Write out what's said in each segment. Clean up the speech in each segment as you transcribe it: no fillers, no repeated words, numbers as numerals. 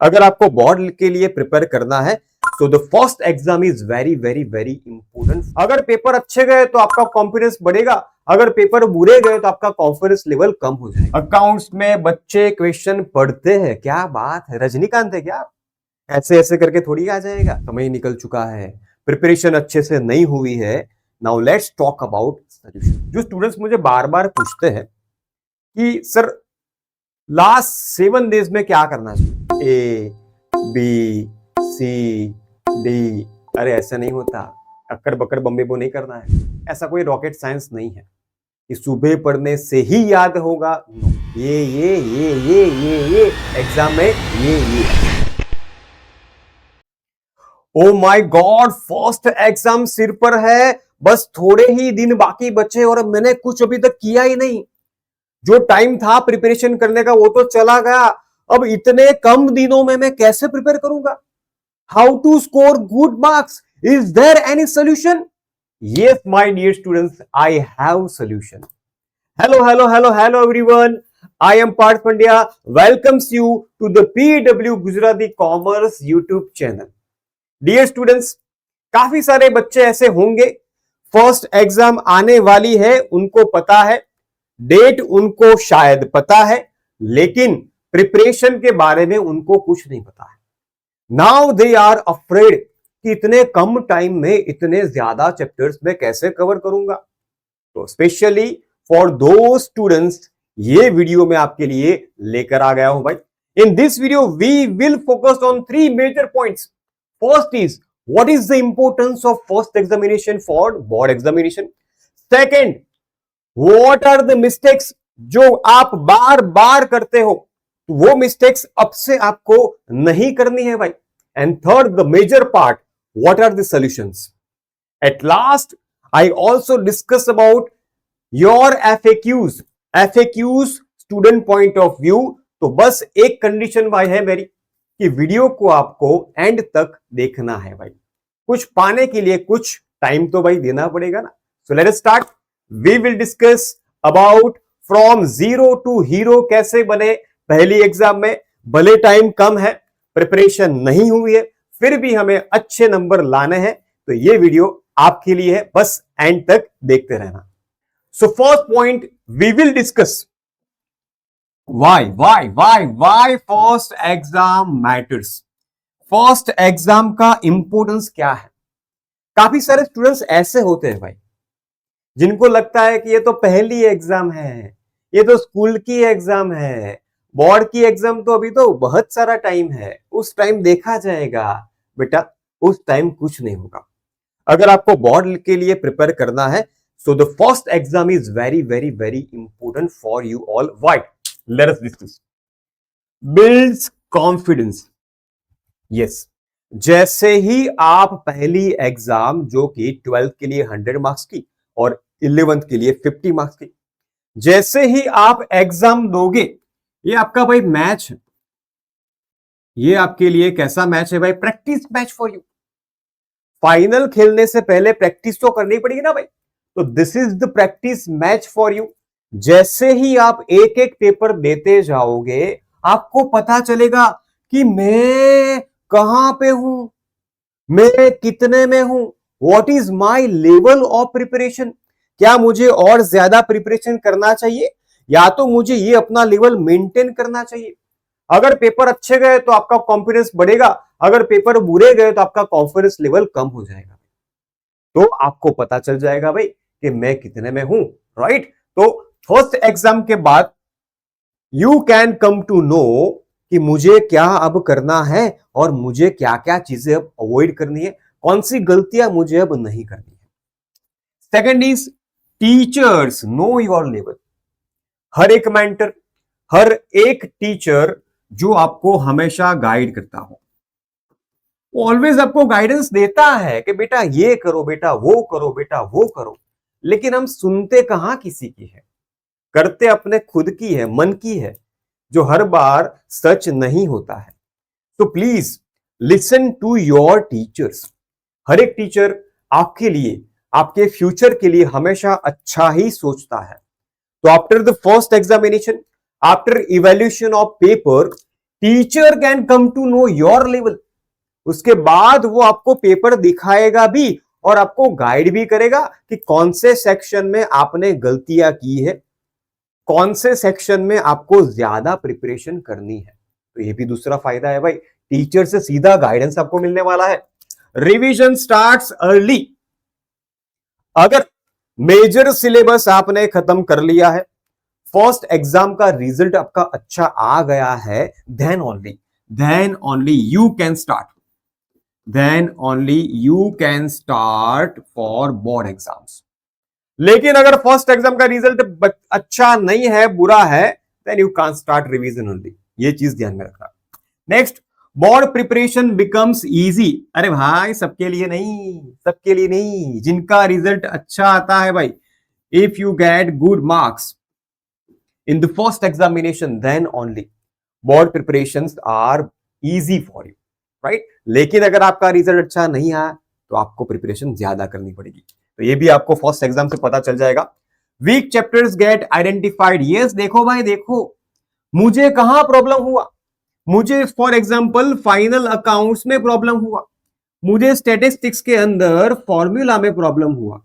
अगर आपको बोर्ड के लिए प्रिपेयर करना है तो the first exam is very very very important. अगर पेपर अच्छे गए तो आपका कॉन्फिडेंस बढ़ेगा, अगर पेपर बुरे गए तो आपका कॉन्फिडेंस लेवल कम हो जाएगा। अकाउंट्स में बच्चे क्वेश्चन पढ़ते हैं, क्या बात है, रजनीकांत है क्या? ऐसे ऐसे करके थोड़ी आ जाएगा। समय निकल चुका है, प्रिपरेशन अच्छे से नहीं हुई है। Now let's talk about solution. जो स्टूडेंट्स मुझे बार बार पूछते हैं कि सर लास्ट 7 डेज में क्या करना चाहिए, ए बी सी डी, अरे ऐसा नहीं होता, अक्कर बकर बम्बे बो नहीं करना है। ऐसा कोई रॉकेट साइंस नहीं है कि सुबह पढ़ने से ही याद होगा। ये एग्जाम में ये oh my God, first exam सिर पर है, बस थोड़े ही दिन बाकी बचे और मैंने कुछ अभी तक किया ही नहीं। जो टाइम था प्रिपरेशन करने का वो तो चला गया, अब इतने कम दिनों में मैं कैसे प्रिपेयर करूंगा? How to score good marks? Is there any solution? Yes my dear students, I have solution. Hello everyone, I am Parth Pandya, welcomes you to the PW Gujarati commerce YouTube channel. Dear students, काफी सारे बच्चे ऐसे होंगे, first exam आने वाली है, उनको पता है, डेट उनको शायद पता है, लेकिन प्रिपरेशन के बारे में उनको कुछ नहीं पता है। नाउ दे आर अफ्रेड कि इतने कम टाइम में इतने ज्यादा चैप्टर्स में कैसे कवर करूंगा। तो स्पेशली फॉर दो स्टूडेंट्स ये वीडियो में आपके लिए लेकर आ गया हूं भाई। In this video we will focus on 3 major points. First is what is the importance of first examination for board examination. Second, what are the mistakes जो आप बार बार करते हो, वो मिस्टेक्स अब से आपको नहीं करनी है भाई। And third, the major part, what are the solutions. At last I also discuss about your FAQs, student point of view. तो बस एक कंडीशन भाई है मेरी कि वीडियो को आपको एंड तक देखना है भाई। कुछ पाने के लिए कुछ टाइम तो भाई देना पड़ेगा ना। So let us start. We will discuss about from zero to hero कैसे बने पहली एग्जाम में। भले टाइम कम है, प्रिपरेशन नहीं हुई है, फिर भी हमें अच्छे नंबर लाने हैं, तो ये वीडियो आपके लिए है, बस एंड तक देखते रहना। So first point we will discuss why first exam matters. First exam का इंपॉर्टेंस क्या है? काफी सारे स्टूडेंट्स ऐसे होते हैं भाई जिनको लगता है कि ये तो पहली एग्जाम है, ये तो स्कूल की एग्जाम है, बोर्ड की एग्जाम तो अभी तो बहुत सारा टाइम है, उस टाइम देखा जाएगा। बेटा उस टाइम कुछ नहीं होगा। अगर आपको बोर्ड के लिए प्रिपेयर करना है so the first exam is very very very important for you all. Why? Let us discuss. Builds confidence. Yes, जैसे ही आप पहली एग्जाम जो कि 12th के लिए 100 मार्क्स की और 11th के लिए 50 मार्क्स की, जैसे ही आप एग्जाम दोगे, ये आपका भाई मैच है। ये आपके लिए कैसा मैच है भाई? Practice match for you. Final खेलने से पहले प्रैक्टिस तो करनी पड़ेगी ना भाई। तो this is the practice match for you. जैसे ही आप एक एक पेपर देते जाओगे, आपको पता चलेगा कि मैं कहां पे हूं, मैं कितने में हूं, what is my level of preparation. क्या मुझे और ज्यादा प्रिपरेशन करना चाहिए या तो मुझे ये अपना लेवल मेंटेन करना चाहिए। अगर पेपर अच्छे गए तो आपका कॉन्फिडेंस बढ़ेगा, अगर पेपर बुरे गए तो आपका कॉन्फिडेंस लेवल कम हो जाएगा। तो आपको पता चल जाएगा भाई कि मैं कितने में हूं, राइट। तो फर्स्ट एग्जाम के बाद you can come to know कि मुझे क्या अब करना है और मुझे क्या क्या चीजें अब अवॉइड करनी है, कौन सी गलतियां मुझे अब नहीं करनी है। Second is teachers know your level. हर एक मेंटर, हर एक टीचर जो आपको हमेशा गाइड करता हो, ऑलवेज आपको गाइडेंस देता है कि बेटा ये करो, बेटा वो करो, बेटा वो करो, लेकिन हम सुनते कहां किसी की है, करते अपने खुद की है, मन की है, जो हर बार सच नहीं होता है। तो please listen to your teachers. हर एक टीचर आपके लिए, आपके फ्यूचर के लिए हमेशा अच्छा ही सोचता है। तो after the first examination, after evaluation of paper, teacher can come to know your level. उसके बाद वो आपको पेपर दिखाएगा भी और आपको गाइड भी करेगा कि कौन से सेक्शन में आपने गलतियां की है, कौन से सेक्शन में आपको ज्यादा प्रिपरेशन करनी है। तो ये भी दूसरा फायदा है भाई, टीचर से सीधा गाइडेंस आपको मिलने वाला है। Revision starts early. अगर मेजर सिलेबस आपने खत्म कर लिया है, फर्स्ट एग्जाम का रिजल्ट आपका अच्छा आ गया है, then only you can start, for board exams. लेकिन अगर फर्स्ट एग्जाम का रिजल्ट अच्छा नहीं है, बुरा है, then you can't start revision only. ये चीज ध्यान में रखना। Next, board preparation becomes easy. अरे भाई सबके लिए नहीं, जिनका रिजल्ट अच्छा आता है भाई, if you get good marks in the first examination, then only board preparations are easy for you, right. लेकिन अगर आपका रिजल्ट अच्छा नहीं आया तो आपको प्रिपरेशन ज्यादा करनी पड़ेगी। तो ये भी आपको फर्स्ट एग्जाम से पता चल जाएगा। Weak chapters get identified. Yes, देखो भाई देखो, मुझे कहां प्रॉब्लम हुआ, मुझे फॉर एग्जांपल फाइनल अकाउंट्स में प्रॉब्लम हुआ, मुझे स्टैटिस्टिक्स के अंदर फॉर्मूला में प्रॉब्लम हुआ,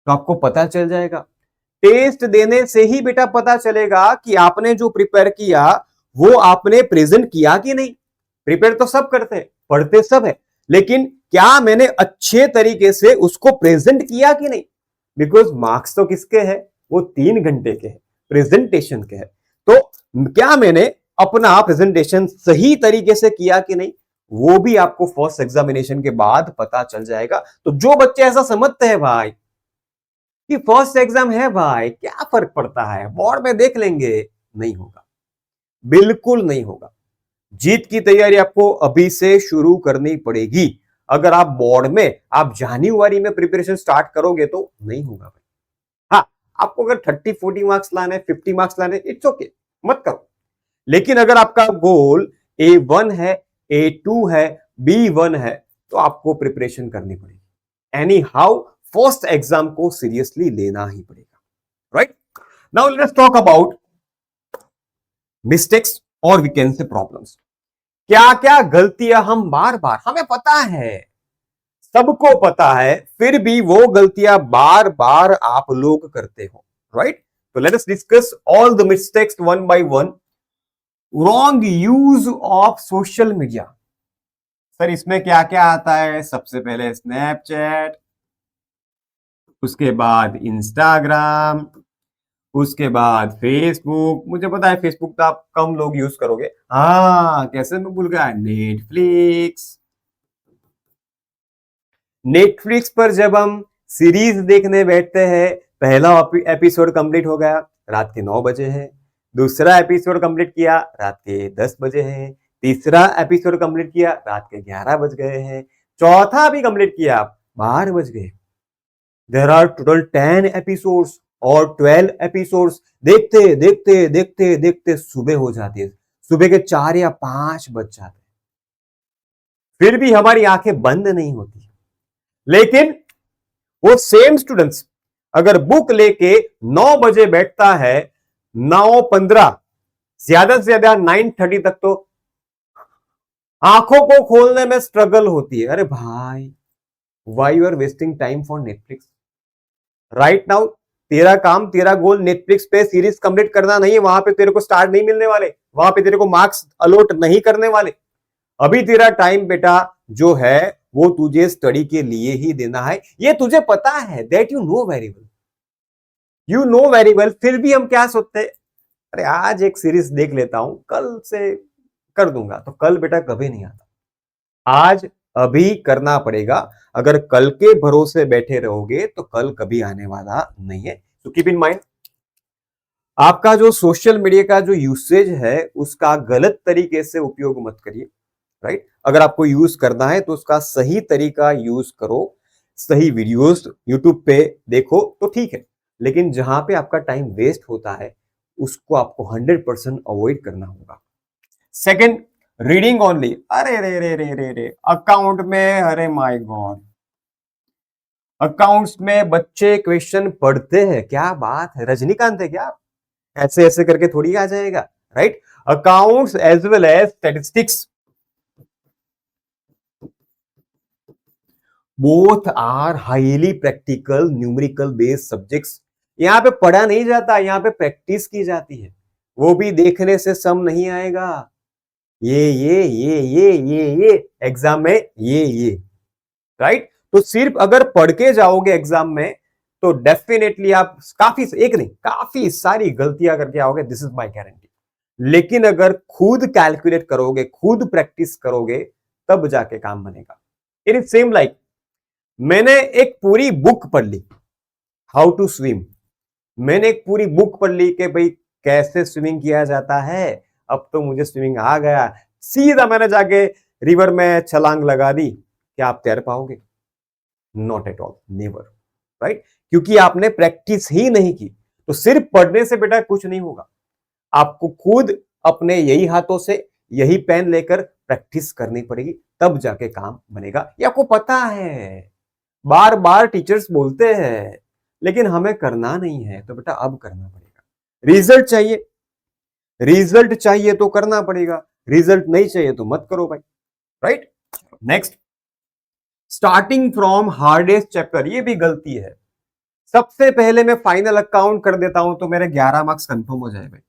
तो आपको पता चल जाएगा। टेस्ट देने से ही बेटा पता चलेगा कि आपने जो प्रिपेयर किया वो आपने प्रेजेंट किया कि नहीं। प्रिपेयर तो सब करते हैं, पढ़ते सब है, लेकिन क्या मैंने अच्छे तरीके से उसको प्रेजेंट किया कि नहीं। बिकॉज मार्क्स तो किसके हैं, वो 3 घंटे के हैं, प्रेजेंटेशन के हैं। तो क्या मैंने अपना प्रेजेंटेशन सही तरीके से किया कि नहीं, वो भी आपको फर्स्ट एग्जामिनेशन के बाद पता चल जाएगा। तो जो बच्चे ऐसा समझते हैं भाई कि फर्स्ट एग्जाम है भाई, क्या फर्क पड़ता है, बोर्ड में देख लेंगे, नहीं होगा, बिल्कुल नहीं होगा। जीत की तैयारी आपको अभी से शुरू करनी पड़ेगी। अगर आप बोर्ड में आप जनवरी में प्रिपरेशन स्टार्ट करोगे तो नहीं होगा भाई। हाँ, आपको अगर 30-40 मार्क्स लाने, 50 मार्क्स लाने, इट्स ओके, मत करो। लेकिन अगर आपका गोल A1 है, A2 है, B1 है, तो आपको प्रिपरेशन करनी पड़ेगी। एनी हाउ फर्स्ट एग्जाम को सीरियसली लेना ही पड़ेगा, right. Now let's talk about mistakes और वी कैन से प्रॉब्लम्स। क्या क्या गलतियां हम बार बार, हमें पता है, सबको पता है, फिर भी वो गलतियां बार बार आप लोग करते हो, राइट। तो let us discuss all the mistakes one by one. Wrong use of social media. Sir इसमें क्या क्या आता है, सबसे पहले स्नैपचैट, उसके बाद इंस्टाग्राम, उसके बाद फेसबुक। मुझे पता है फेसबुक तो आप कम लोग यूज करोगे, हाँ कैसे मैं भूल गया, नेटफ्लिक्स। नेटफ्लिक्स पर जब हम सीरीज देखने बैठते हैं, पहला एपिसोड कंप्लीट हो गया, रात के 9 बजे है। दूसरा एपिसोड कंप्लीट किया, रात के 10 बजे है। तीसरा एपिसोड कंप्लीट किया, रात के 11 बज गए हैं। चौथा भी कंप्लीट किया, 12 बज गए। देयर आर टोटल 10 एपिसोड्स और 12 एपिसोड्स। देखते देखते देखते देखते सुबह हो जाती है, सुबह के 4 या 5 बज जाते, फिर भी हमारी आंखें बंद नहीं होती। लेकिन वो सेम स्टूडेंट्स अगर बुक लेके 9 बजे बैठता है, 9:15, ज्यादा से ज्यादा 9:30 तक तो आंखों को खोलने में स्ट्रगल होती है। अरे भाई, why you are wasting time for Netflix right now. तेरा काम, तेरा गोल नेटफ्लिक्स पे सीरीज कंप्लीट करना नहीं है, वहां पे तेरे को स्टार नहीं मिलने वाले, वहां पे तेरे को मार्क्स अलॉट नहीं करने वाले। अभी तेरा टाइम बेटा जो है वो तुझे स्टडी के लिए ही देना है, ये तुझे पता है, that you know very well, फिर भी हम क्या सोचते हैं, अरे आज एक सीरीज देख लेता हूं, कल से कर दूंगा। तो कल बेटा कभी नहीं आता, आज अभी करना पड़ेगा। अगर कल के भरोसे बैठे रहोगे तो कल कभी आने वाला नहीं है। तो कीप इन माइंड, आपका जो सोशल मीडिया का जो यूसेज है उसका गलत तरीके से उपयोग मत करिए, राइट। अगर आपको यूज करना है तो उसका सही तरीका यूज करो, सही वीडियोस यूट्यूब पे देखो तो ठीक है, लेकिन जहां पे आपका टाइम वेस्ट होता है उसको आपको 100% अवॉइड करना होगा। Second, reading only. अरे रे रे रे रे रे, अकाउंट में, अरे माय गॉड, अकाउंट्स में बच्चे क्वेश्चन पढ़ते हैं, क्या बात है, रजनीकांत है क्या, ऐसे ऐसे करके थोड़ी आ जाएगा, right. Accounts as well as statistics, both are highly practical numerical based subjects. यहां पे पढ़ा नहीं जाता, यहां पे प्रैक्टिस की जाती है। वो भी देखने से सम नहीं आएगा। ये एग्जाम में ये राइट। तो सिर्फ अगर पढ़ के जाओगे एग्जाम में तो डेफिनेटली आप एक नहीं काफी सारी गलतियां करके आओगे, दिस इज माय गारंटी। लेकिन अगर खुद कैलकुलेट करोगे, खुद प्रैक्टिस करोगे, तब जाके काम बनेगा। इट इज सेम लाइक मैंने एक पूरी बुक पढ़ ली हाउ टू स्विम, मैंने एक पूरी बुक पढ़ ली कि भाई कैसे स्विमिंग किया जाता है, अब तो मुझे स्विमिंग आ गया, सीधा मैंने जाके रिवर में छलांग लगा दी, क्या आप तैर पाओगे? Not at all, never, right. क्योंकि आपने प्रैक्टिस ही नहीं की। तो सिर्फ पढ़ने से बेटा कुछ नहीं होगा, आपको खुद अपने यही हाथों से यही पेन लेकर प्रैक्टिस करनी पड़ेगी, तब जाके काम बनेगा। ये आपको पता है, बार बार टीचर्स बोलते हैं, लेकिन हमें करना नहीं है, तो बेटा अब करना पड़ेगा। रिजल्ट चाहिए, रिजल्ट चाहिए तो करना पड़ेगा, रिजल्ट नहीं चाहिए तो मत करो भाई, right. Next, starting from hardest chapter, ये भी गलती है। सबसे पहले मैं फाइनल अकाउंट कर देता हूं तो मेरे 11 मार्क्स कंफर्म हो जाए भाई।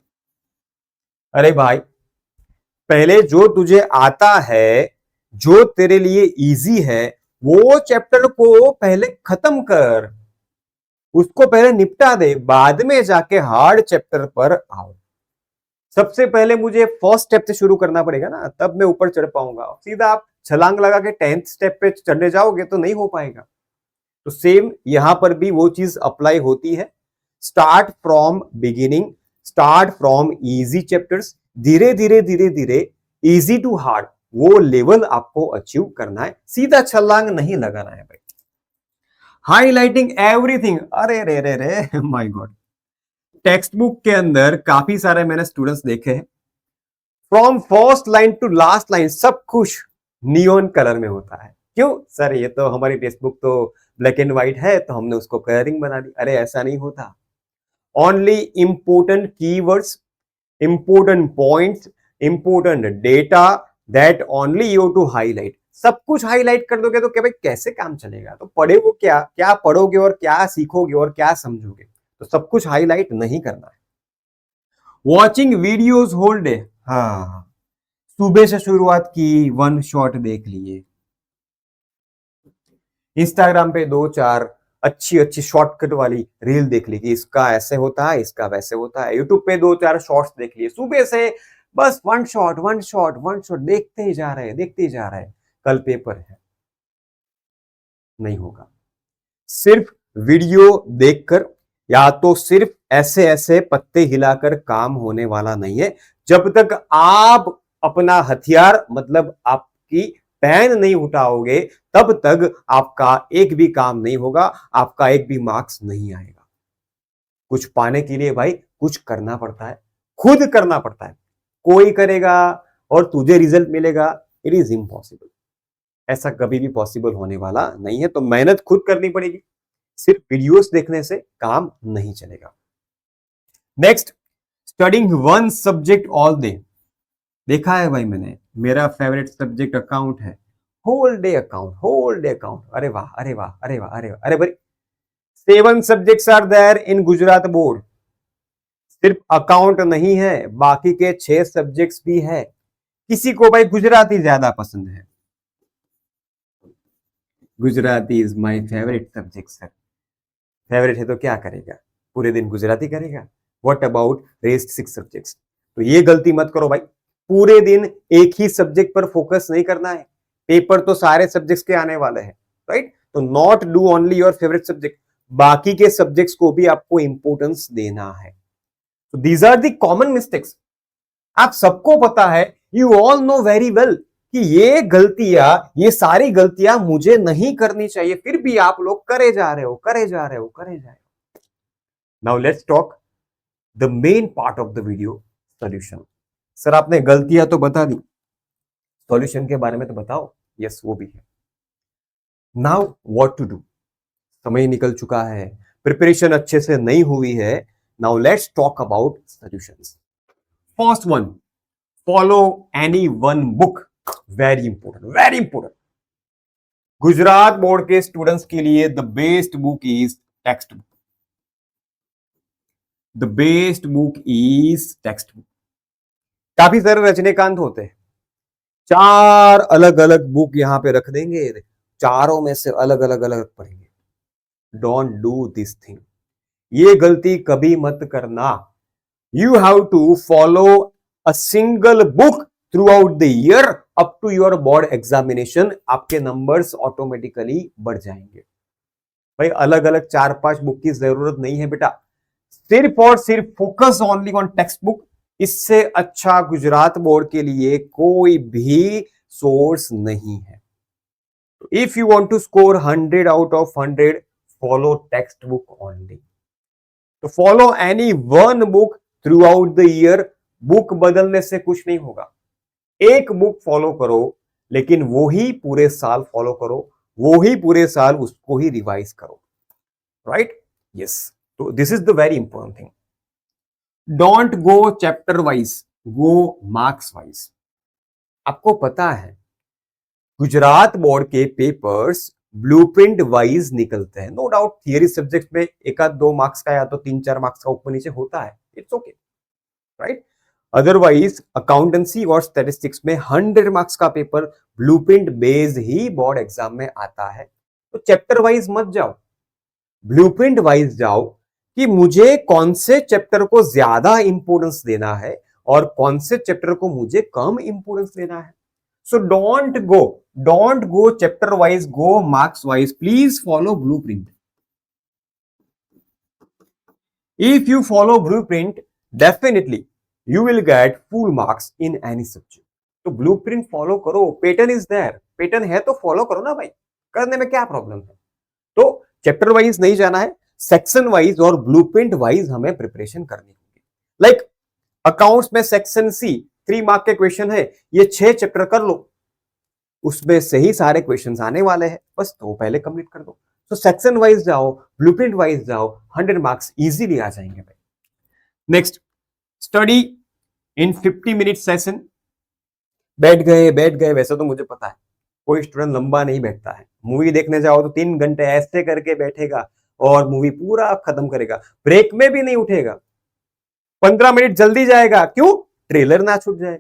अरे भाई, पहले जो तुझे आता है, जो तेरे लिए इजी है, वो चैप्टर को पहले खत्म कर, उसको पहले निपटा दे, बाद में जाके हार्ड चैप्टर पर आओ। सबसे पहले मुझे फर्स्ट स्टेप से शुरू करना पड़ेगा ना, तब मैं ऊपर चढ़ पाऊंगा। सीधा आप छलांग लगा के 10th स्टेप पे चढ़ने जाओगे तो नहीं हो पाएगा। तो सेम यहां पर भी वो चीज अप्लाई होती है। Start from beginning, start from easy chapters, धीरे धीरे धीरे धीरे इजी टू हार्ड, वो लेवल आपको अचीव करना है, सीधा छलांग नहीं लगाना है भाई। हाईलाइटिंग एवरीथिंग, अरे रे रे रे माय गॉड, टेक्स्ट बुक के अंदर काफी सारे मैंने स्टूडेंट्स देखे हैं, from first line to last line सब कुछ नियॉन कलर में होता है। क्यों सर, ये तो हमारी टेक्स्ट बुक तो ब्लैक एंड व्हाइट है, तो हमने उसको कलरिंग बना दी। अरे ऐसा नहीं होता। Only important keywords, important points, important data, that only you to highlight. सब कुछ हाईलाइट कर दोगे तो क्या भाई कैसे काम चलेगा? तो पढ़े वो क्या क्या पढ़ोगे और क्या सीखोगे और क्या समझोगे? तो सब कुछ हाईलाइट नहीं करना है। वॉचिंग वीडियोज होल डे, हाँ, सुबह से शुरुआत की, वन शॉट देख लिए, इंस्टाग्राम पे 2-4 अच्छी अच्छी शॉर्टकट वाली रील देख ली कि इसका ऐसे होता है, इसका वैसे होता है, यूट्यूब पे 2-4 शॉर्ट्स देख लिए, सुबह से बस one shot one shot one shot देखते ही जा रहे हैं, देखते ही जा रहे हैं, कल पेपर है। नहीं होगा। सिर्फ वीडियो देखकर या तो सिर्फ ऐसे ऐसे पत्ते हिलाकर काम होने वाला नहीं है। जब तक आप अपना हथियार मतलब आपकी पेन नहीं उठाओगे, तब तक आपका एक भी काम नहीं होगा, आपका एक भी मार्क्स नहीं आएगा। कुछ पाने के लिए भाई कुछ करना पड़ता है, खुद करना पड़ता है। कोई करेगा और तुझे रिजल्ट मिलेगा, इट इज इम्पॉसिबल। ऐसा कभी भी पॉसिबल होने वाला नहीं है। तो मेहनत खुद करनी पड़ेगी, सिर्फ वीडियोस देखने से काम नहीं चलेगा। Next, studying one subject all day. देखा है भाई मैंने, मेरा फेवरेट सब्जेक्ट अकाउंट है, whole day account, whole day account. अरे वाह अरे वाह अरे वाह अरे वाह, अरे भाई 7 subjects are there in Gujarat board. सिर्फ अकाउंट नहीं है, बाकी के 6 सब्जेक्ट्स भी है। किसी को भाई गुजराती ज्यादा पसंद है, Gujarati is my favourite subject sir. Favourite है तो क्या करेगा, पूरे दिन गुजराती करेगा? What about rest 6 subjects? तो ये गलती मत करो भाई, पूरे दिन एक ही सब्जेक्ट पर फोकस नहीं करना है। पेपर तो सारे सब्जेक्ट्स के आने वाले हैं, राइट? तो not do only your favourite subject, बाकी के सब्जेक्ट्स को भी आपको इंपोर्टेंस देना है। तो these are the common mistakes. आप सबको पता है, you all know very well कि ये गलतियां, ये सारी गलतियां मुझे नहीं करनी चाहिए, फिर भी आप लोग करे जा रहे हो, करे जा रहे हो, करे जा रहे हो। Now let's talk the main part of the video, solution. Sir आपने गलतियां तो बता दी, सॉल्यूशन के बारे में तो बताओ। यस, वो भी है। Now what to do? समय निकल चुका है, प्रिपरेशन अच्छे से नहीं हुई है। Now let's talk about solutions. First one, follow any one book, very important, very important. Gujarat board के स्टूडेंट्स के लिए the best book is text book, the best book is text book. काफी सारे रजनीकांत होते हैं, 4 अलग अलग बुक यहां पे रख देंगे, चारों में से अलग अलग अलग पढ़ेंगे। डोंट डू दिस थिंग, ये गलती कभी मत करना। You have to follow a single book throughout the year up to your board examination, आपके नंबर्स ऑटोमेटिकली बढ़ जाएंगे। भाई अलग अलग 4-5 बुक की जरूरत नहीं है बेटा, सिर्फ और सिर्फ focus only on text book. इससे अच्छा गुजरात बोर्ड के लिए कोई भी सोर्स नहीं है। If you want to score 100 out of 100, follow text book only. तो follow any one book throughout the year. Book बदलने से कुछ नहीं होगा, एक बुक फॉलो करो, लेकिन वो ही पूरे साल फॉलो करो, वो ही पूरे साल उसको ही रिवाइज करो, राइट? यस, तो this is the very important thing. Don't go chapter wise, go marks wise. आपको पता है गुजरात बोर्ड के पेपर्स ब्लूप्रिंट वाइज निकलते हैं। नो डाउट थियरी सब्जेक्ट में 1-2 मार्क्स का या तो 3-4 मार्क्स का ऊपर नीचे होता है, it's okay, right? Otherwise accountancy और स्टैटिस्टिक्स में 100 मार्क्स का पेपर ब्लूप्रिंट बेस्ड ही बोर्ड एग्जाम में आता है। तो चैप्टर वाइज मत जाओ, ब्लूप्रिंट वाइज जाओ कि मुझे कौन से चैप्टर को ज्यादा इंपोर्टेंस देना है और कौन से चैप्टर को मुझे कम इंपोर्टेंस देना है। So don't go chapter wise, go marks wise. Please follow blueprint. If you follow blueprint, definitely you will get full marks in any subject। तो ब्लूप्रिंट फॉलो करो, पैटर्न इज देयर, पैटर्न है तो follow करो ना भाई, करने में क्या प्रॉब्लम है। तो चैप्टर वाइज नहीं जाना है, सेक्शन वाइज और ब्लूप्रिंट वाइज हमें प्रिपरेशन करनी होगी। लाइक अकाउंट्स में सेक्शन सी 3 मार्क के क्वेश्चन है, ये 6 चैप्टर कर लो, उसमें से ही सारे क्वेश्चन आने वाले हैं, बस तो पहले कंप्लीट कर दो। तो सेक्शन वाइज जाओ, ब्लूप्रिंट वाइज जाओ, 100 मार्क्स इजीली आ जाएंगे भाई। Next, study in 50 minute session. बैठ गए, वैसे तो मुझे पता है कोई स्टूडेंट लंबा नहीं बैठता है। मूवी देखने जाओ तो 3 घंटे ऐसे करके बैठेगा और मूवी पूरा खत्म करेगा, ब्रेक में भी नहीं उठेगा। 15 मिनट जल्दी जाएगा, क्यों? ट्रेलर ना छूट जाए।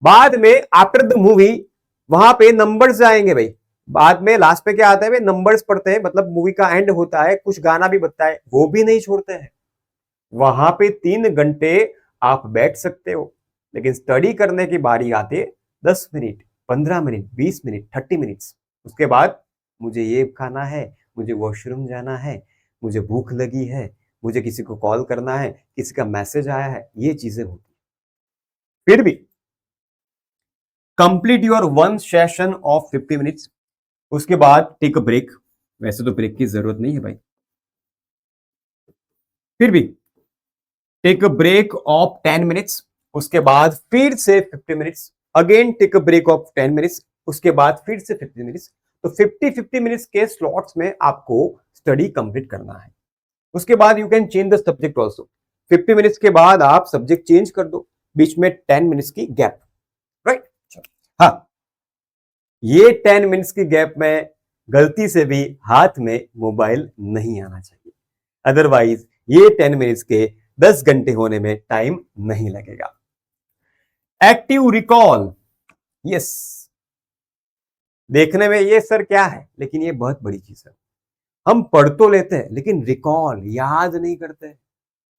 बाद में आफ्टर द मूवी वहां पे नंबर्स आएंगे भाई, बाद में लास्ट पे क्या आता है भाई, नंबर्स पढ़ते हैं, मतलब मूवी का एंड होता है, कुछ गाना भी बजता है, वो भी नहीं छोड़ते हैं। वहां पे 3 घंटे आप बैठ सकते हो, लेकिन स्टडी करने की बारी आते 10 मिनट, 15 मिनट, 20 मिनट, 30 मिनट्स, उसके बाद मुझे ये खाना है, मुझे वॉशरूम जाना है, मुझे भूख लगी है, मुझे किसी को कॉल करना है, किसी का मैसेज आया है, ये चीजें होती। फिर भी complete your one session of 50 minutes, उसके बाद टेक अ ब्रेक। वैसे तो ब्रेक की जरूरत नहीं है भाई, फिर भी take a break of 10 minutes, उसके बाद फिर से 50 minutes, again take a break of 10 minutes, उसके बाद फिर से 50 मिनट्स। तो 50 मिनट्स के स्लॉट्स में आपको स्टडी कंप्लीट करना है। उसके बाद you can change the subject also. 50 minutes के बाद आप सब्जेक्ट चेंज कर दो, बीच में 10 मिनट्स की गैप, राइट? हाँ, ये 10 मिनट्स की गैप में गलती से भी हाथ में मोबाइल नहीं आना चाहिए, अदरवाइज ये 10 मिनट्स के 10 घंटे होने में टाइम नहीं लगेगा। एक्टिव रिकॉल, यस, देखने में ये सर क्या है, लेकिन ये बहुत बड़ी चीज है। हम पढ़ तो लेते हैं लेकिन रिकॉल याद नहीं करते।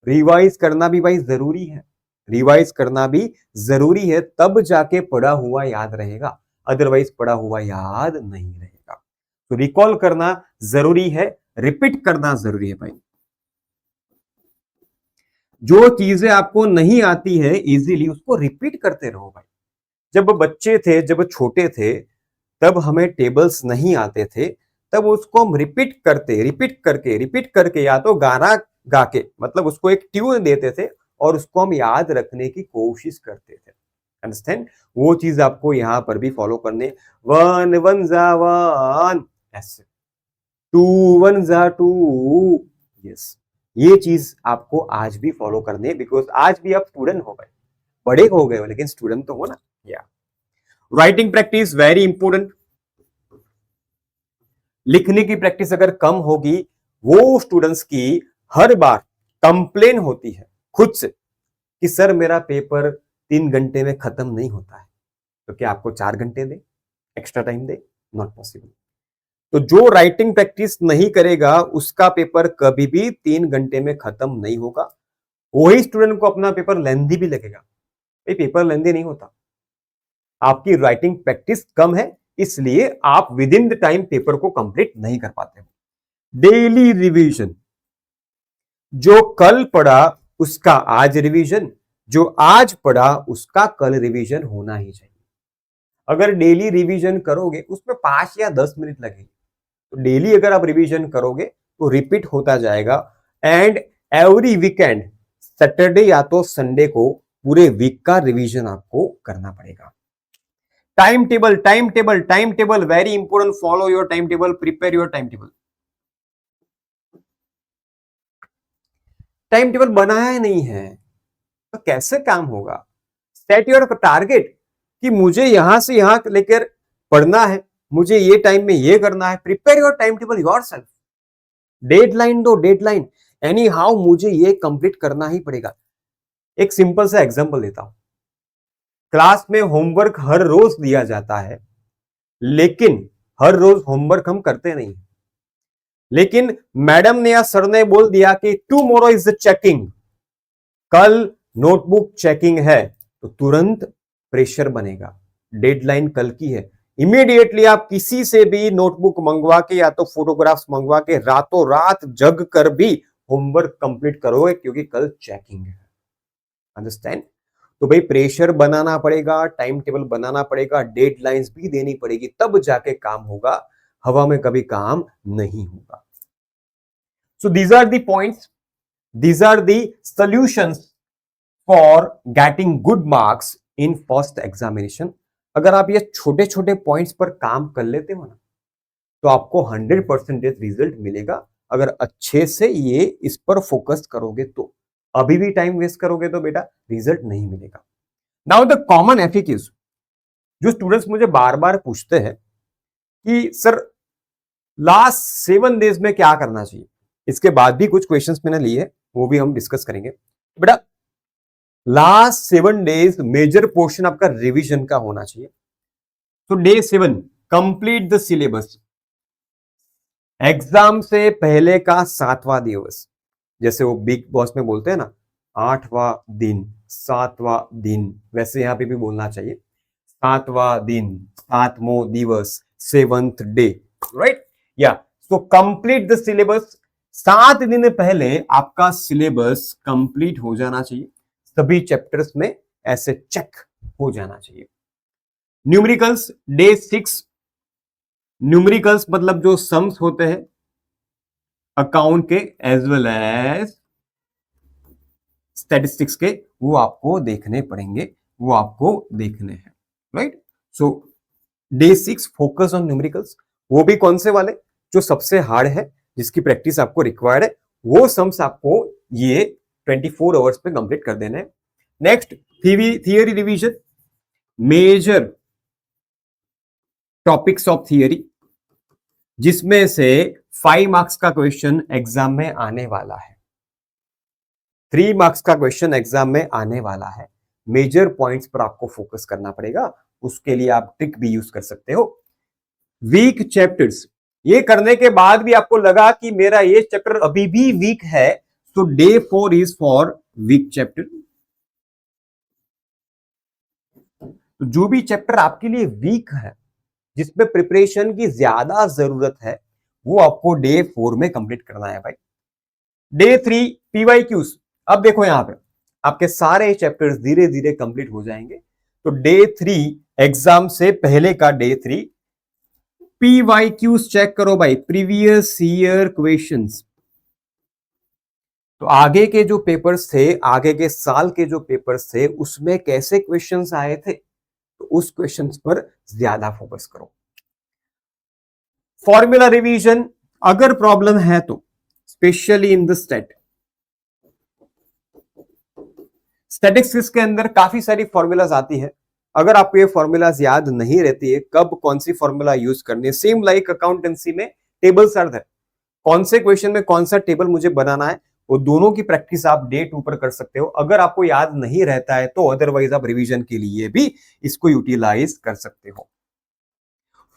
रिवाइज करना भी भाई जरूरी है, रिवाइज करना भी जरूरी है, तब जाके पढ़ा हुआ याद रहेगा, अदरवाइज पढ़ा हुआ याद नहीं रहेगा। तो रिकॉल करना जरूरी है, रिपीट करना जरूरी है भाई। जो चीजें आपको नहीं आती है इजीली, उसको रिपीट करते रहो भाई। जब बच्चे थे, जब छोटे थे, तब हमें टेबल्स नहीं आते थे, तब उसको हम रिपीट करके या तो गाना गा के, मतलब उसको एक ट्यून देते थे और उसको हम याद रखने की कोशिश करते थे। अंडरस्टैंड? वो चीज आपको यहां पर भी फॉलो करने, 1 1 जा 1, ऐसे 2 1 जा 2, यस, ये चीज आपको आज भी फॉलो करने, बिकॉज आज भी आप स्टूडेंट हो गए, बड़े हो गए हो लेकिन स्टूडेंट तो हो ना। या राइटिंग प्रैक्टिस वेरी इंपॉर्टेंट। लिखने की प्रैक्टिस अगर कम होगी, वो स्टूडेंट्स की हर बार कंप्लेन होती है खुद से कि सर मेरा पेपर 3 घंटे में खत्म नहीं होता है, तो क्या आपको 4 घंटे दे, एक्स्ट्रा टाइम दे? Not possible. तो जो राइटिंग प्रैक्टिस नहीं करेगा उसका पेपर कभी भी 3 घंटे में खत्म नहीं होगा। वही स्टूडेंट को अपना पेपर लेंथी भी लगेगा। ये पेपर लेंथी नहीं होता, आपकी राइटिंग प्रैक्टिस कम है, इसलिए आप with in the time paper को कंप्लीट नहीं कर पाते हो। डेली रिवीजन, जो कल पढ़ा उसका आज रिवीजन, जो आज पढ़ा उसका कल रिवीजन होना ही चाहिए। अगर डेली रिवीजन करोगे उसमें 5 या 10 मिनट लगेंगे, तो डेली अगर आप रिवीजन करोगे तो रिपीट होता जाएगा। एंड एवरी वीकेंड सैटरडे या तो संडे को पूरे वीक का रिवीजन आपको करना पड़ेगा। Time table, time table, time table very important. Follow your time table, prepare your time table. Time table बनाया ही नहीं है तो कैसे काम होगा? सेट योर टारगेट कि मुझे यहां से यहां लेकर पढ़ना है, मुझे ये टाइम में ये करना है। Prepare your time table yourself. Deadline दो, डेडलाइन एनी हाउ मुझे ये कंप्लीट करना ही पड़ेगा। एक सिंपल सा एग्जांपल देता हूं। क्लास में होमवर्क हर रोज दिया जाता है, लेकिन हर रोज होमवर्क हम करते नहीं। लेकिन मैडम ने या सर ने बोल दिया कि टुमारो इज द चेकिंग, कल नोटबुक चेकिंग है, तो तुरंत प्रेशर बनेगा। डेडलाइन कल की है, इमीडिएटली आप किसी से भी नोटबुक मंगवा के या तो फोटोग्राफ्स मंगवा के रातों रात जग कर भी होमवर्क कंप्लीट करोगे, क्योंकि कल चेकिंग है। अंडरस्टैंड? तो भाई प्रेशर बनाना पड़ेगा, टाइम टेबल बनाना पड़ेगा, डेडलाइंस भी देनी पड़ेगी, तब जाके काम होगा। हवा में कभी काम नहीं होगा। So these are the points, these are the solutions for getting good marks in first examination। अगर आप ये छोटे छोटे पॉइंट्स पर काम कर लेते हो ना, तो आपको 100% रिजल्ट मिलेगा। अगर अच्छे से ये इस पर फोकस करोगे तो, अभी भी टाइम वेस्ट करोगे तो बेटा रिजल्ट नहीं मिलेगा। नाउ द कॉमन एफिक्यूज, जो स्टूडेंट्स मुझे बार बार पूछते हैं कि सर लास्ट 7 डेज में क्या करना चाहिए, इसके बाद भी कुछ क्वेश्चंस मैंने लिए हैं, वो भी हम डिस्कस करेंगे। बेटा लास्ट 7 डेज मेजर पोर्शन आपका रिवीजन का होना चाहिए। तो day 7 complete the syllabus. Exam से पहले का 7वां दिवस, जैसे वो बिग बॉस में बोलते हैं ना 8वां दिन 7वां दिन, वैसे यहां पे भी बोलना चाहिए 7वां दिन 7वां दिवस 7th डे, राइट? या सो कंप्लीट द सिलेबस। 7 दिन पहले आपका सिलेबस कंप्लीट हो जाना चाहिए, सभी चैप्टर्स में ऐसे चेक हो जाना चाहिए। न्यूमेरिकल्स डे 6, न्यूमेरिकल्स मतलब जो सम्स होते हैं अकाउंट के एज वेल एज स्टैटिस्टिक्स के, वो आपको देखने पड़ेंगे, वो आपको देखने हैं, right? So day 6 focus on numericals. वो भी कौन से वाले? जो सबसे हार्ड है, जिसकी प्रैक्टिस आपको रिक्वायर्ड है, वो सम्स आपको ये 24 आवर्स पे कंप्लीट कर देने हैं। Next theory revision, major topics of theory, जिसमें से 5 मार्क्स का क्वेश्चन एग्जाम में आने वाला है, 3 मार्क्स का क्वेश्चन एग्जाम में आने वाला है। मेजर पॉइंट्स पर आपको फोकस करना पड़ेगा, उसके लिए आप ट्रिक भी यूज कर सकते हो। वीक चैप्टर्स, ये करने के बाद भी आपको लगा कि मेरा ये चैप्टर अभी भी वीक है, तो day 4 is for week chapter. तो जो भी चैप्टर आपके लिए वीक है, जिसमें प्रिपरेशन की ज्यादा जरूरत है, वो आपको डे 4 में कंप्लीट करना है भाई। Day 3 PYQs. अब देखो यहां पे आपके सारे चैप्टर्स धीरे धीरे कंप्लीट हो जाएंगे। तो डे 3 एग्जाम से पहले का डे 3 पीवाईक्यूज चेक करो भाई, प्रीवियस ईयर क्वेश्चंस। तो आगे के जो पेपर्स थे, आगे के साल के जो पेपर्स थे, उसमें कैसे क्वेश्चंस आए थे, तो उस क्वेश्चंस पर ज्यादा फोकस करो। फॉर्मूला रिवीजन अगर प्रॉब्लम है तो, specially in the state, statistics के अंदर काफी सारी फॉर्मूलाज आती है, अगर आपको ये फॉर्मूलाज याद नहीं रहती है कब कौन सी फॉर्मूला यूज करनी है, सेम लाइक अकाउंटेंसी में टेबल्स आर देयर, कौन से क्वेश्चन में कौन सा टेबल मुझे बनाना है, वो दोनों की प्रैक्टिस आप डे 2 पर कर सकते हो। अगर आपको याद नहीं रहता है तो अदरवाइज आप रिवीजन के लिए भी इसको यूटिलाइज कर सकते हो।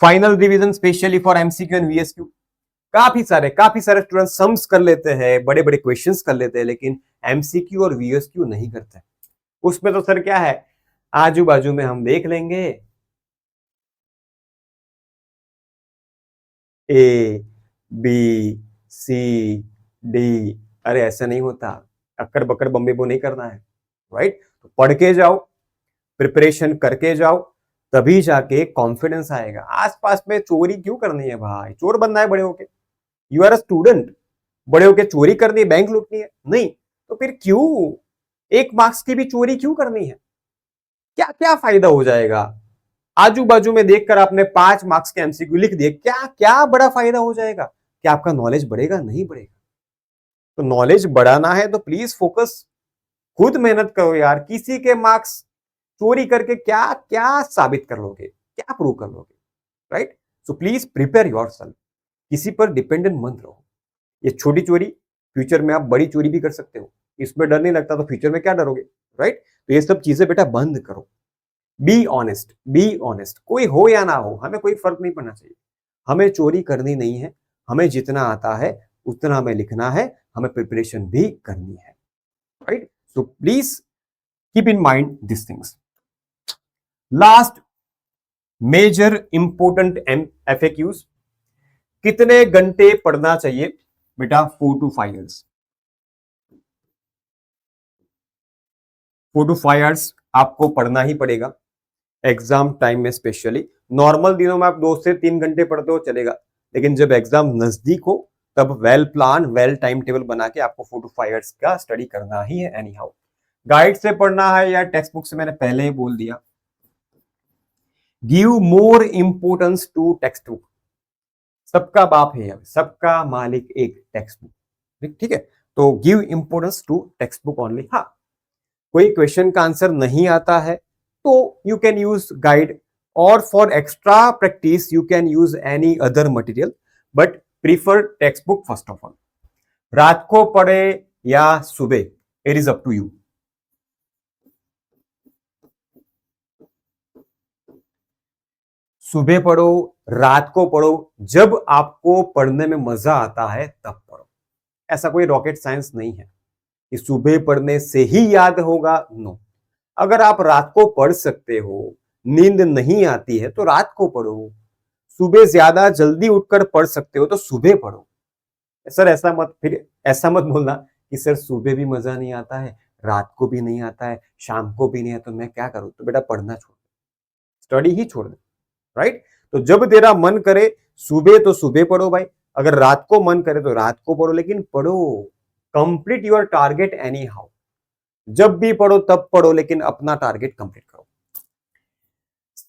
Final revision specially for MCQ and VSQ, काफी सारे स्टूडेंट सम्स कर लेते हैं, बड़े बड़े क्वेश्चंस कर लेते हैं, लेकिन एमसीक्यू और वीएसक्यू नहीं करते। उसमें तो सर क्या है, आजू बाजू में हम देख लेंगे, ए बी सी डी, अरे ऐसा नहीं होता, अक्कर बक्कर बम्बे बो नहीं करना है, राइट। तो पढ़ के जाओ, प्रिपरेशन करके जाओ, तभी जाके कॉन्फिडेंस आएगा। आसपास में चोरी क्यों करनी है भाई, चोर बनना है बड़े होके, यू आर अ स्टूडेंट, बड़े होके चोरी करनी है, बैंक लूटनी है नहीं, तो फिर क्यों 1 मार्क्स की भी चोरी क्यों करनी है, क्या क्या फायदा हो जाएगा। आजू बाजू में देखकर आपने 5 मार्क्स के एमसीक्यू लिख दिए, क्या क्या बड़ा फायदा हो जाएगा, क्या आपका नॉलेज बढ़ेगा, नहीं बढ़ेगा। तो नॉलेज बढ़ाना है तो प्लीज फोकस, खुद मेहनत करो यार, किसी के मार्क्स चोरी करके क्या क्या साबित कर लोगे, क्या प्रूव कर लोगे, right. So please prepare yourself, किसी पर डिपेंडेंट मत रहो। ये छोटी चोरी, फ्यूचर में आप बड़ी चोरी भी कर सकते हो, इसमें डर नहीं लगता तो फ्यूचर में क्या डरोगे, राइट। तो ये सब चीजें बेटा बंद करो, बी ऑनेस्ट, बी ऑनेस्ट, कोई हो या ना हो हमें कोई फर्क नहीं पड़ना चाहिए, हमें चोरी करनी नहीं है, हमें जितना आता है उतना हमें लिखना है, हमें प्रिपरेशन भी करनी है, right. So please keep in mind this things. Last major important FAQs, कितने घंटे पढ़ना चाहिए बेटा, 4 to 5 आवर्स, 4 to 5 आवर्स आपको पढ़ना ही पड़ेगा एग्जाम टाइम में स्पेशली। नॉर्मल दिनों में आप 2 से 3 घंटे पढ़ते हो चलेगा, लेकिन जब एग्जाम नजदीक हो तब well plan, well time table बना के आपको 4 to 5 आवर्स का स्टडी करना ही है एनी हाउ। गाइड से पढ़ना है या टेक्स्ट बुक से, मैंने पहले ही बोल दिया, give more importance to text book, सबका बाप है, सबका मालिक एक टेक्स्ट बुक, ठीक है। तो give importance to text book only. हाँ, कोई क्वेश्चन का आंसर नहीं आता है तो यू कैन यूज गाइड, और for extra practice you can use any other material, but prefer text book first of all. रात को पढ़े या सुबह, it is up to you. सुबह पढ़ो, रात को पढ़ो, जब आपको पढ़ने में मजा आता है तब पढ़ो। ऐसा कोई रॉकेट साइंस नहीं है कि सुबह पढ़ने से ही याद होगा, नो। अगर आप रात को पढ़ सकते हो, नींद नहीं आती है तो रात को पढ़ो, सुबह ज्यादा जल्दी उठकर पढ़ सकते हो तो सुबह पढ़ो। सर ऐसा मत बोलना कि सर सुबह भी मजा नहीं आता है, रात को भी नहीं आता है, शाम को भी नहीं है, तो मैं क्या करूं, तो बेटा पढ़ना छोड़ दे, स्टडी ही छोड़ दे, राइट। तो जब तेरा मन करे सुबह तो सुबह पढ़ो भाई, अगर रात को मन करे तो रात को पढ़ो, लेकिन पढ़ो, complete your target any how. जब भी पढ़ो तब पढ़ो, लेकिन अपना टारगेट कंप्लीट करो।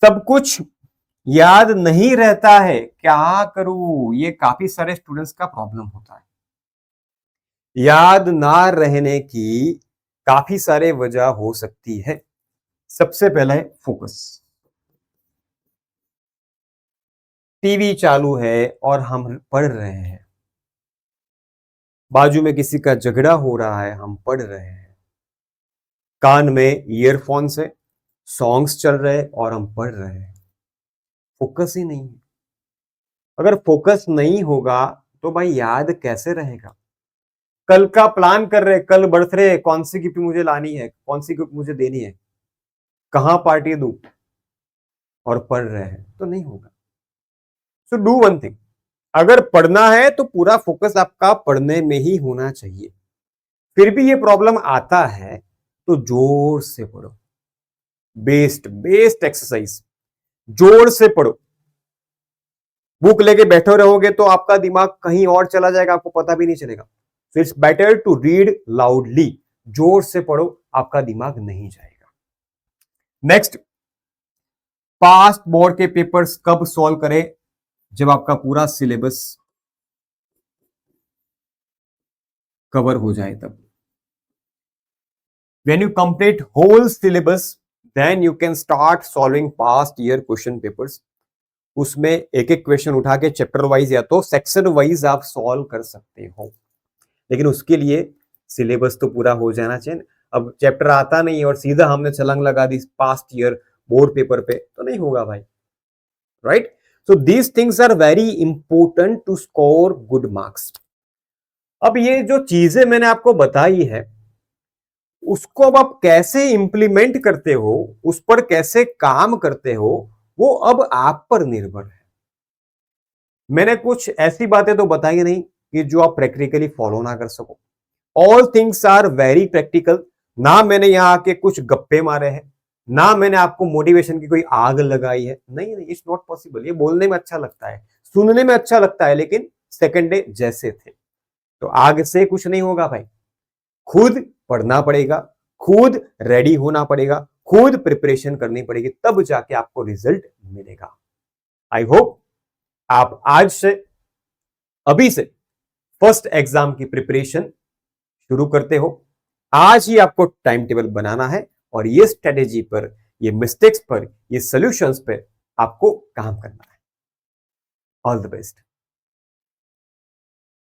सब कुछ याद नहीं रहता है, क्या करूं, ये काफी सारे स्टूडेंट्स का प्रॉब्लम होता है। याद ना रहने की काफी सारे वजह हो सकती है। सबसे पहला है फोकस। टीवी चालू है और हम पढ़ रहे हैं, बाजू में किसी का झगड़ा हो रहा है, हम पढ़ रहे हैं, कान में ईयरफोन्स है, सॉन्ग्स चल रहे हैं और हम पढ़ रहे हैं, फोकस ही नहीं है। अगर फोकस नहीं होगा तो भाई याद कैसे रहेगा। कल का प्लान कर रहे, कल बर्थडे, कौन सी गिफ्ट मुझे लानी है, कौन सी गिफ्ट मुझे देनी है, कहां पार्टी दूं, और पढ़ रहे हैं तो नहीं होगा। सो डू वन थिंग, अगर पढ़ना है तो पूरा फोकस आपका पढ़ने में ही होना चाहिए। फिर भी ये प्रॉब्लम आता है तो जोर से पढ़ो, बेस्ट बेस्ट एक्सरसाइज, जोर से पढ़ो। बुक लेके बैठे रहोगे तो आपका दिमाग कहीं और चला जाएगा, आपको पता भी नहीं चलेगा। So it's better to read loudly, जोर से पढ़ो, आपका दिमाग नहीं जाएगा। नेक्स्ट, पास्ट बोर्ड के पेपर्स कब सॉल्व करें, जब आपका पूरा सिलेबस कवर हो जाए तब। When you complete whole syllabus, then you can start solving past year question papers. उसमें एक एक क्वेश्चन उठा के चैप्टर वाइज या तो सेक्शन वाइज आप सॉल्व कर सकते हो, लेकिन उसके लिए सिलेबस तो पूरा हो जाना चाहिए। अब चैप्टर आता नहीं है और सीधा हमने छलांग लगा दी पास्ट ईयर बोर्ड पेपर पे, तो नहीं होगा भाई, right? So these things are very important to score good marks. अब ये जो चीजें मैंने आपको बताई है, उसको अब आप कैसे इंप्लीमेंट करते हो, उस पर कैसे काम करते हो, वो अब आप पर निर्भर है। मैंने कुछ ऐसी बातें तो बताई नहीं कि जो आप प्रैक्टिकली फॉलो ना कर सको। All things are very practical. ना मैंने यहां आके कुछ गप्पे मारे हैं, ना मैंने आपको मोटिवेशन की कोई आग लगाई है। नहीं नहीं, इट्स नॉट पॉसिबल। ये बोलने में अच्छा लगता है, सुनने में अच्छा लगता है, लेकिन सेकंड डे जैसे थे। तो आग से कुछ नहीं होगा भाई। खुद पढ़ना पड़ेगा, खुद रेडी होना पड़ेगा, खुद प्रिपरेशन करनी पड़ेगी, तब जाके आपको रिजल्ट मिलेगा। आई होप आप आज से, अभी से फर्स्ट एग्जाम की प्रिपरेशन शुरू करते हो। आज ही आपको टाइम टेबल बनाना है और ये स्ट्रेटेजी पर, ये मिस्टेक्स पर, ये सॉल्यूशंस पर आपको काम करना है। All the best.